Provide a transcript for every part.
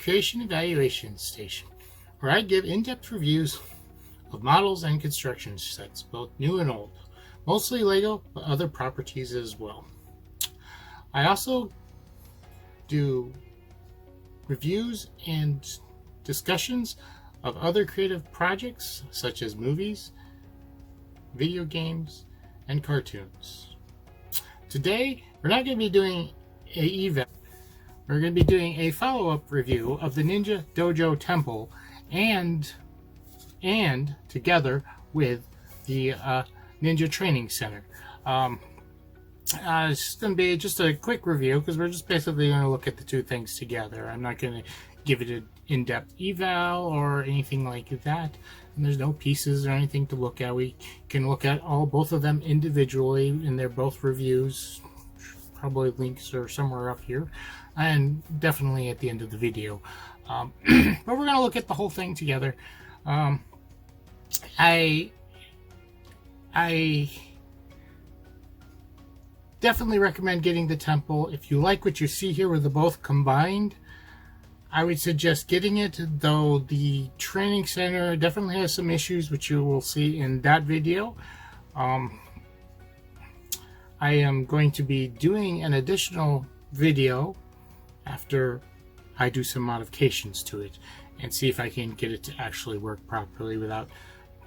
creation evaluation station, where I give in-depth reviews of models and construction sets, both new and old, mostly Lego, but other properties as well. I also do reviews and discussions of other creative projects such as movies, video games, and cartoons. Today, we're not going to be doing an eval. We're going to be doing a follow-up review of the Ninja Dojo Temple and together with the Ninja Training Center. It's going to be just a quick review because we're just basically going to look at the two things together. I'm not going to give it an in-depth eval or anything like that. And there's no pieces or anything to look at. We can look at both of them individually, and they're both reviews. Probably links are somewhere up here, and definitely at the end of the video. But we're going to look at the whole thing together. I definitely recommend getting the temple. If you like what you see here with the both combined, I would suggest getting it, though the training center definitely has some issues, which you will see in that video. I am going to be doing an additional video after I do some modifications to it and see if I can get it to actually work properly without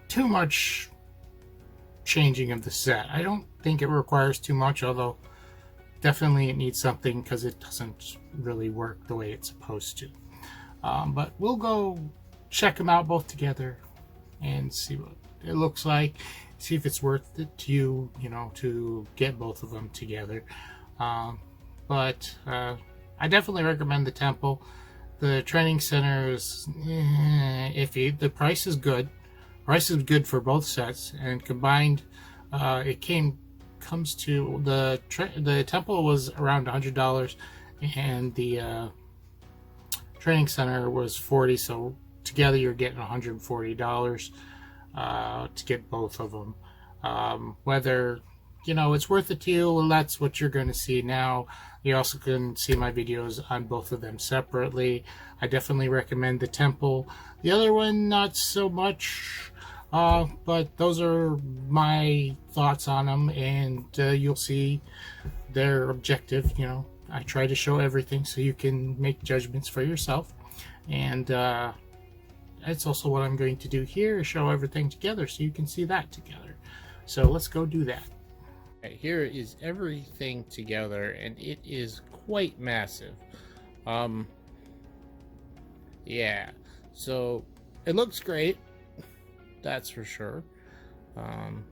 too much changing of the set. I don't think it requires too much, although definitely it needs something because it doesn't really work the way it's supposed to. But we'll go check them out both together and see what it looks like, see if it's worth it to you, to get both of them together. But I definitely recommend the temple. The training center is iffy. The price is good. Price is good for both sets, and combined, it comes to the temple was around $100, and the training center was $40. So together, you're getting $140 to get both of them. Whether it's worth it to you, well, that's what you're going to see now. You also can see my videos on both of them separately. I definitely recommend the temple. The other one, not so much. But those are my thoughts on them, and you'll see their objective. I try to show everything so you can make judgments for yourself, and that's also what I'm going to do here, show everything together so you can see that together. So let's go do that. Here is everything together, and it is quite massive. Yeah, so it looks great. That's for sure. But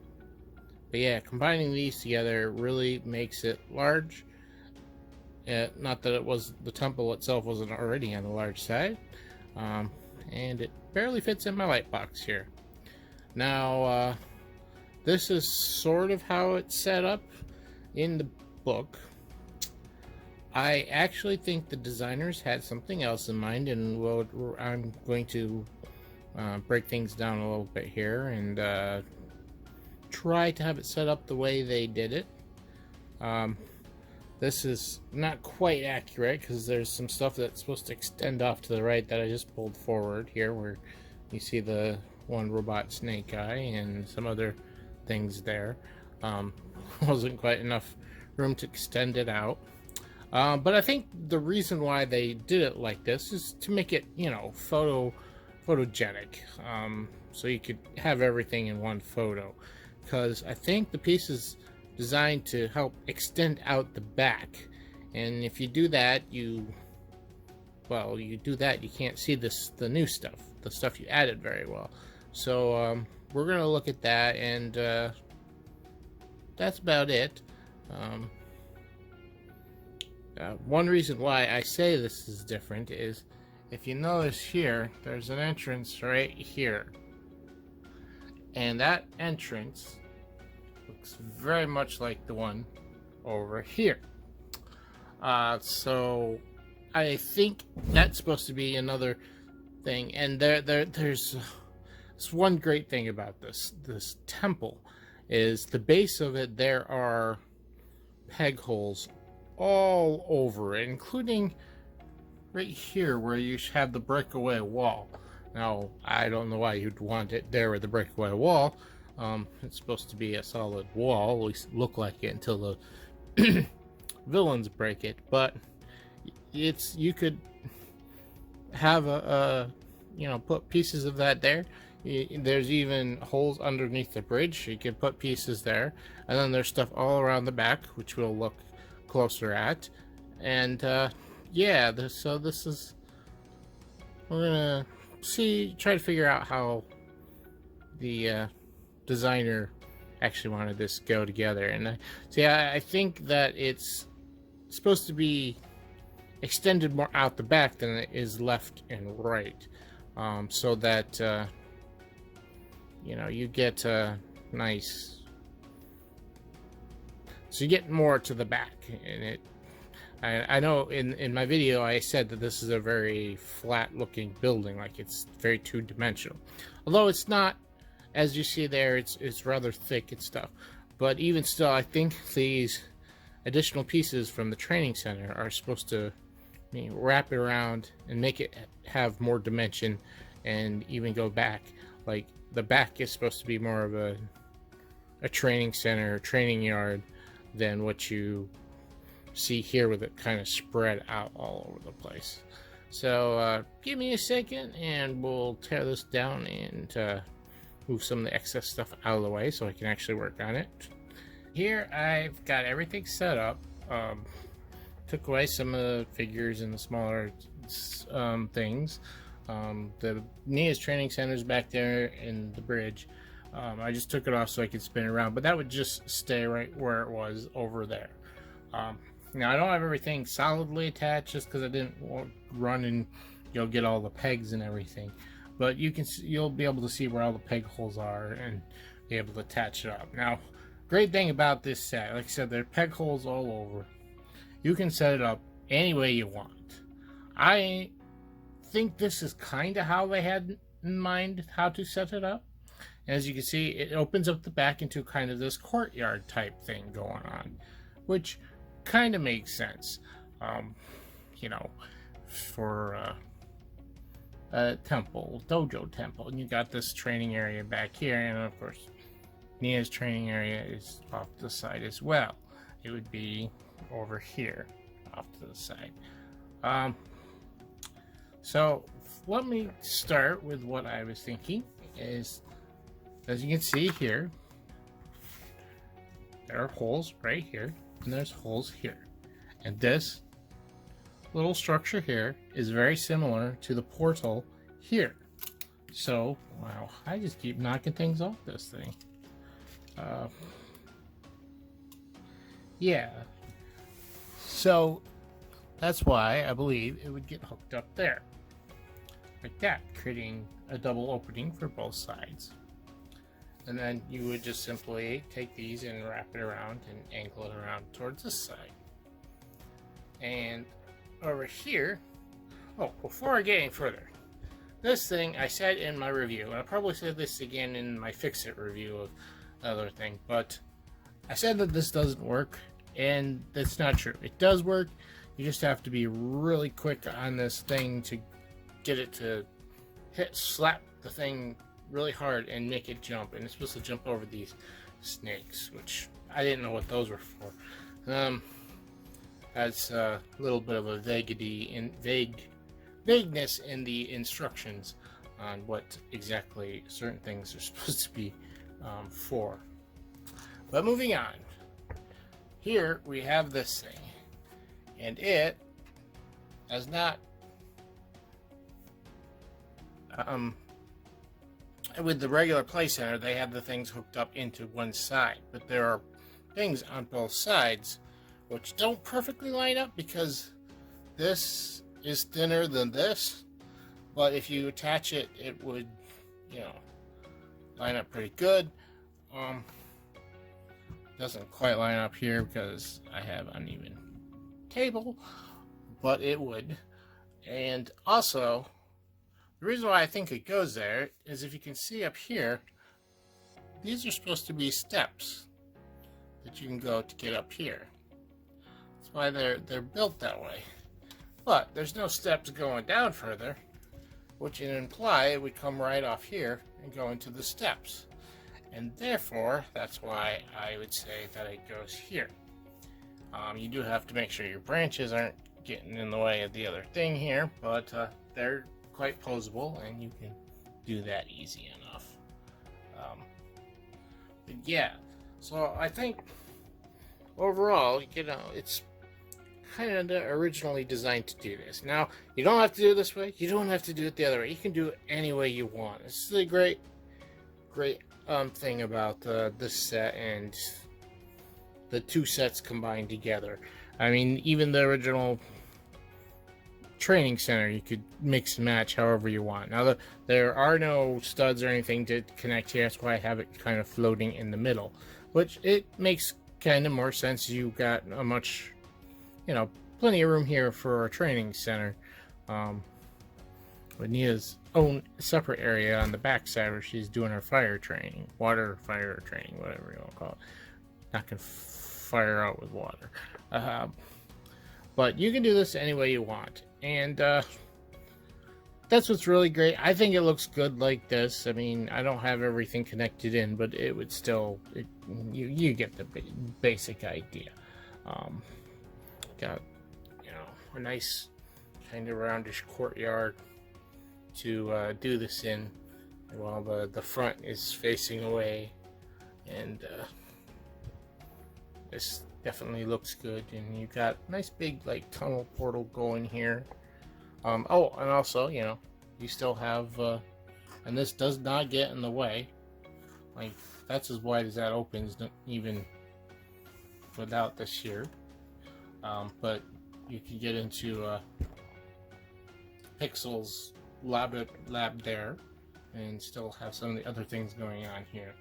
yeah, combining these together really makes it large. Not that the temple itself wasn't already on the large side. And it barely fits in my light box here. Now, this is sort of how it's set up in the book. I actually think the designers had something else in mind, and I'm going to break things down a little bit here and try to have it set up the way they did it. This is not quite accurate because there's some stuff that's supposed to extend off to the right that I just pulled forward here, where you see the one robot snake eye and some other things there. Wasn't quite enough room to extend it out. But I think the reason why they did it like this is to make it, photogenic, so you could have everything in one photo, because I think the piece is designed to help extend out the back, and if you do that, you can't see the new stuff, the stuff you added very well. So we're gonna look at that, and that's about it. One reason why I say this is different is, if you notice here, there's an entrance right here. And that entrance looks very much like the one over here. So I think that's supposed to be another thing. And there's one great thing about this temple is the base of it. There are peg holes all over it, including right here where you have the breakaway wall. Now, I don't know why you'd want it there with the breakaway wall. It's supposed to be a solid wall, at least look like it until the villains break it. But you could have put pieces of that there. There's even holes underneath the bridge. You could put pieces there, and then there's stuff all around the back, which we'll look closer at. And yeah, so this is, we're gonna try to figure out how the designer actually wanted this to go together. And I think that it's supposed to be extended more out the back than it is left and right, so that you get a nice, so you get more to the back. And I know in my video I said that this is a very flat looking building, like it's very two-dimensional, although it's not. As you see there, it's rather thick and stuff, but even still, I think these additional pieces from the training center are supposed to wrap it around and make it have more dimension, and even go back. Like the back is supposed to be more of a training center, training yard, than what you see here, with it kind of spread out all over the place. So give me a second and we'll tear this down and move some of the excess stuff out of the way so I can actually work on it. Here I've got everything set up. Took away some of the figures and the smaller things. The Nia's training center is back there in the bridge. I just took it off so I could spin it around, but that would just stay right where it was over there. Now I don't have everything solidly attached just because I didn't run and get all the pegs and everything. But you'll be able to see where all the peg holes are and be able to attach it up. Now, great thing about this set, like I said, there are peg holes all over. You can set it up any way you want. I think this is kind of how they had in mind how to set it up. As you can see, it opens up the back into kind of this courtyard type thing going on, which kind of makes sense, for a temple, dojo temple. And you got this training area back here, and of course Nia's training area is off to the side as well. It would be over here off to the side. So let me start with what I was thinking is, as you can see here, there are holes right here and there's holes here, and this little structure here is very similar to the portal here. So, wow, I just keep knocking things off this thing. Yeah, so that's why I believe it would get hooked up there like that, creating a double opening for both sides. And then you would just simply take these and wrap it around and angle it around towards this side. And over here, before I get any further, this thing I said in my review, and I'll probably say this again in my fix-it review of the other thing, but I said that this doesn't work, and that's not true. It does work. You just have to be really quick on this thing to get it to slap the thing really hard and make it jump. And it's supposed to jump over these snakes, which I didn't know what those were for. That's a little bit of a vagueness in the instructions on what exactly certain things are supposed to be for. But moving on, here we have this thing, and it has not with the regular play center, they have the things hooked up into one side, but there are things on both sides which don't perfectly line up because this is thinner than this. But if you attach it, it would, line up pretty good. Doesn't quite line up here because I have uneven table, but it would. And also, the reason why I think it goes there is, if you can see up here, these are supposed to be steps that you can go to get up here. That's why they're built that way. But there's no steps going down further, which would imply it would come right off here and go into the steps. And therefore, that's why I would say that it goes here. You do have to make sure your branches aren't getting in the way of the other thing here, but they're quite posable and you can do that easy enough. But yeah, so I think overall, you know, it's kind of originally designed to do this. Now, you don't have to do it this way. You don't have to do it the other way. You can do it any way you want. This is a great thing about this set and the two sets combined together. I mean, even the original training center, you could mix and match however you want. Now, there are no studs or anything to connect here. That's why I have it kind of floating in the middle, which it makes kind of more sense. You got a much, you know, plenty of room here for a training center. With Nia's own separate area on the back side where she's doing her fire training, water fire training, whatever you want to call it. Not gonna fire out with water, but you can do this any way you want, and that's what's really great. I think it looks good like this. I mean, I don't have everything connected in, but it would still, you get the basic idea. Got, you know, a nice kind of roundish courtyard to do this in, while the front is facing away, and this definitely looks good. And you've got a nice big like tunnel portal going here. Oh, and also, you know, you still have and this does not get in the way. Like, that's as wide as that opens, even without this here. But you can get into Pixel's lab there and still have some of the other things going on here.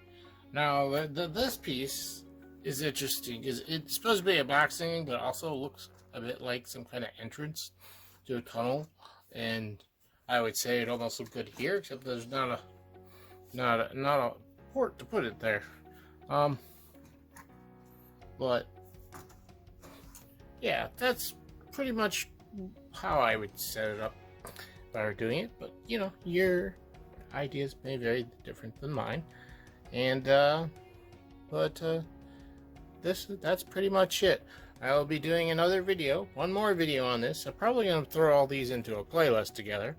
Now, this piece is interesting. It's supposed to be a box thing, but also looks a bit like some kind of entrance to a tunnel. And I would say it almost looks good here, except there's not a port to put it there. But yeah, that's pretty much how I would set it up if I were doing it. But you know, your ideas may vary different than mine. And that's pretty much it. I will be doing another video, one more video on this. I'm probably going to throw all these into a playlist together,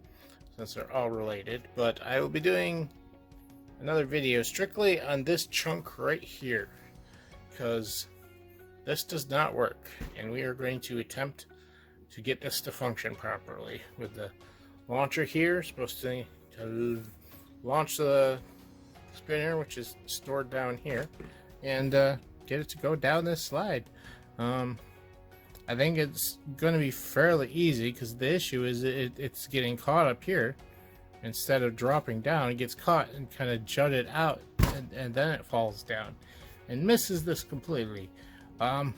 since they're all related. But I will be doing another video strictly on this chunk right here, because this does not work, and we are going to attempt to get this to function properly. With the launcher here, supposed to launch the spinner, which is stored down here, and get it to go down this slide. I think it's going to be fairly easy, because the issue is it's getting caught up here. Instead of dropping down, it gets caught and kind of jutted out, and then it falls down and misses this completely. So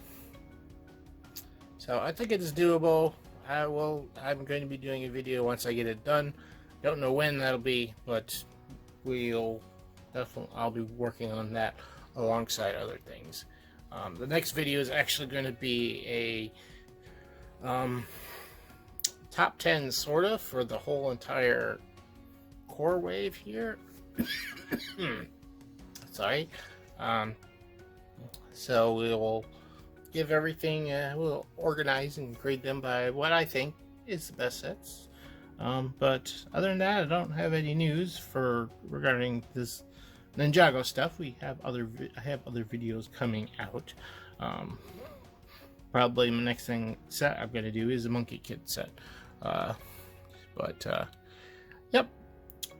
I think it is doable. I'm going to be doing a video once I get it done. Don't know when that'll be, but I'll be working on that alongside other things. The next video is actually going to be a top 10 sorta for the whole entire core wave here. Sorry. So we'll give everything, we'll organize and grade them by what I think is the best sets. But other than that, I don't have any news regarding this Ninjago stuff. I have other videos coming out. Probably the next set I'm gonna do is a Monkey Kid set. Yep,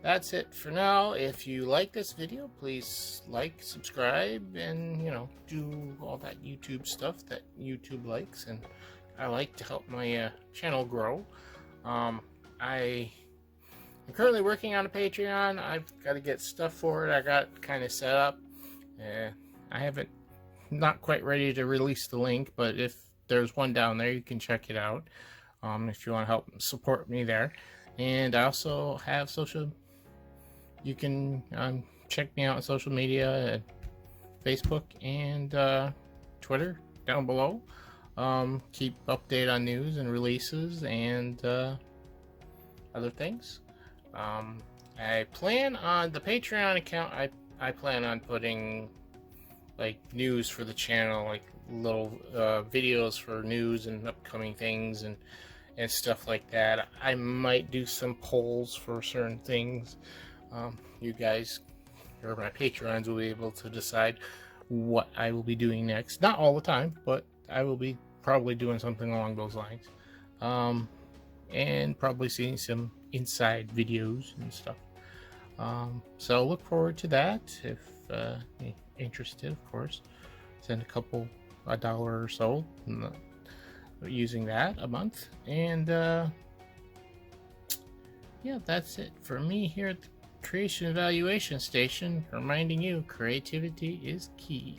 that's it for now. If you like this video, please like, subscribe, and you know, do all that YouTube stuff that YouTube likes, and I like to help my channel grow. I'm currently working on a Patreon. I've got to get stuff for it. I got kind of set up. I haven't, not quite ready to release the link, but if there's one down there, you can check it out if you want to help support me there. And I also have you can check me out on social media at Facebook and Twitter down below. keep update on news and releases and other things. I plan on the Patreon account. I plan on putting like news for the channel, like little videos for news and upcoming things and stuff like that. I might do some polls for certain things. You guys, or my patrons, will be able to decide what I will be doing next. Not all the time, but I will be probably doing something along those lines. And probably seeing some inside videos and stuff. So look forward to that if interested, of course. Send a dollar or so using that a month. And yeah, that's it for me here at the Creation Evaluation Station, reminding you creativity is key.